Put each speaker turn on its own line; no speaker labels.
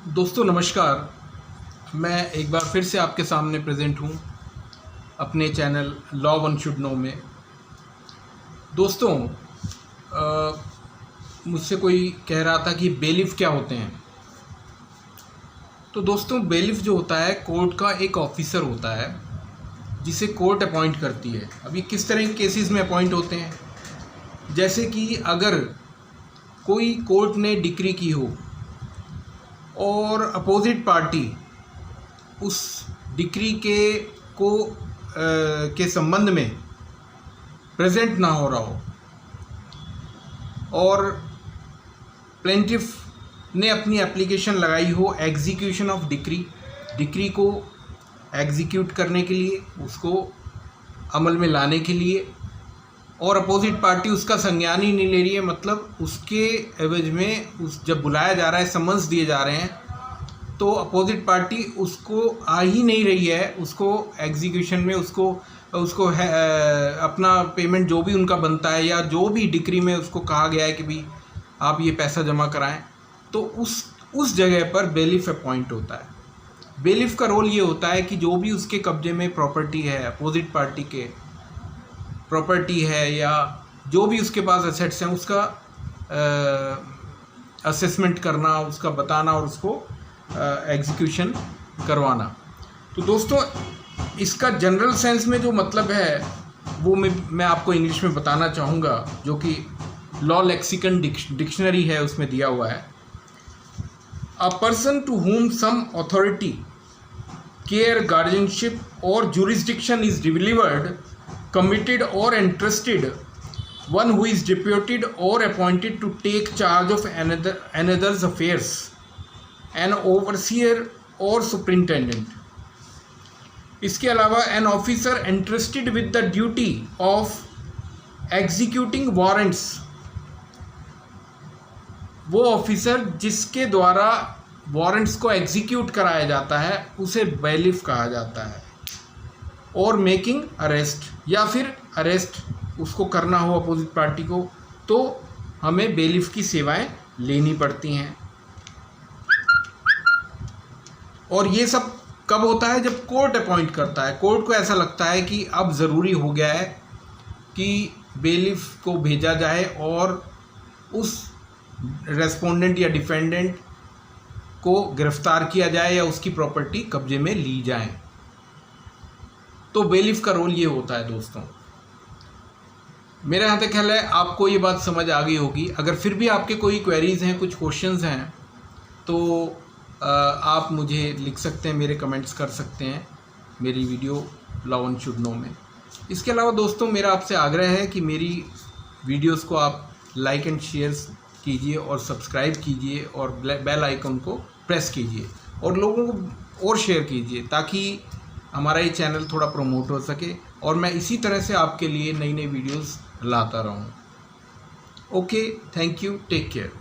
दोस्तों नमस्कार। मैं एक बार फिर से आपके सामने प्रेजेंट हूँ अपने channel law one should know में। दोस्तों मुझसे कोई कह रहा था कि बेलिफ क्या होते हैं। तो दोस्तों बेलिफ जो होता है कोर्ट का एक ऑफिसर होता है जिसे कोर्ट अपॉइंट करती है। अब ये किस तरह के केसेस में अपॉइंट होते हैं, जैसे कि अगर कोई कोर्ट ने डिक्री की हो और अपोजिट पार्टी उस डिक्री के संबंध में प्रेजेंट ना हो रहा हो और प्लेंटिफ ने अपनी एप्लीकेशन लगाई हो एग्जीक्यूशन ऑफ डिक्री को एग्जीक्यूट करने के लिए, उसको अमल में लाने के लिए, और अपोजिट पार्टी उसका संज्ञान ही नहीं ले रही है। मतलब उसके एवज में जब बुलाया जा रहा है, समन्स दिए जा रहे हैं, तो अपोजिट पार्टी उसको आ ही नहीं रही है, उसको एग्जीक्यूशन में उसको है अपना पेमेंट जो भी उनका बनता है या जो भी डिक्री में उसको कहा गया है कि भाई आप ये पैसा जमा कराएं, तो उस जगह पर बेलिफ अपॉइंट होता है। बेलिफ का रोल ये होता है कि जो भी उसके कब्जे में प्रॉपर्टी है, अपोजिट पार्टी के प्रॉपर्टी है या जो भी उसके पास एसेट्स हैं, उसका असेसमेंट करना, उसका बताना और उसको एग्जीक्यूशन करवाना। तो दोस्तों इसका जनरल सेंस में जो मतलब है वो मैं आपको इंग्लिश में बताना चाहूँगा, जो कि लॉ लेक्सिकन डिक्शनरी है उसमें दिया हुआ है। A person to whom some authority, care, guardianship or jurisdiction is delivered, committed or entrusted, one who is deputed or appointed to take charge of another's affairs, an overseer or superintendent. इसके अलावा an officer entrusted with the duty of executing warrants, वो officer जिसके द्वारा warrants को execute कराया जाता है उसे बेलिफ कहा जाता है। और मेकिंग अरेस्ट, या फिर अरेस्ट उसको करना हो अपोजिट पार्टी को, तो हमें बेलिफ की सेवाएं लेनी पड़ती हैं। और ये सब कब होता है? जब कोर्ट अपॉइंट करता है। कोर्ट को ऐसा लगता है कि अब ज़रूरी हो गया है कि बेलिफ को भेजा जाए और उस रेस्पोंडेंट या डिफेंडेंट को गिरफ्तार किया जाए या उसकी प्रॉपर्टी कब्जे में ली जाए। तो बेलिफ का रोल ये होता है। दोस्तों मेरा यहाँ तक ख्याल है आपको ये बात समझ आ गई होगी। अगर फिर भी आपके कोई क्वेरीज़ हैं, कुछ क्वेश्चंस हैं, तो आप मुझे लिख सकते हैं, मेरे कमेंट्स कर सकते हैं मेरी video law one should know में। इसके अलावा दोस्तों मेरा आपसे आग्रह है कि मेरी वीडियोस को आप लाइक एंड शेयर कीजिए और सब्सक्राइब कीजिए और बेल आइकन को प्रेस कीजिए और लोगों को और शेयर कीजिए, ताकि हमारा ये चैनल थोड़ा प्रमोट हो सके और मैं इसी तरह से आपके लिए नई नई वीडियोस लाता रहूं। Okay, thank you, take care.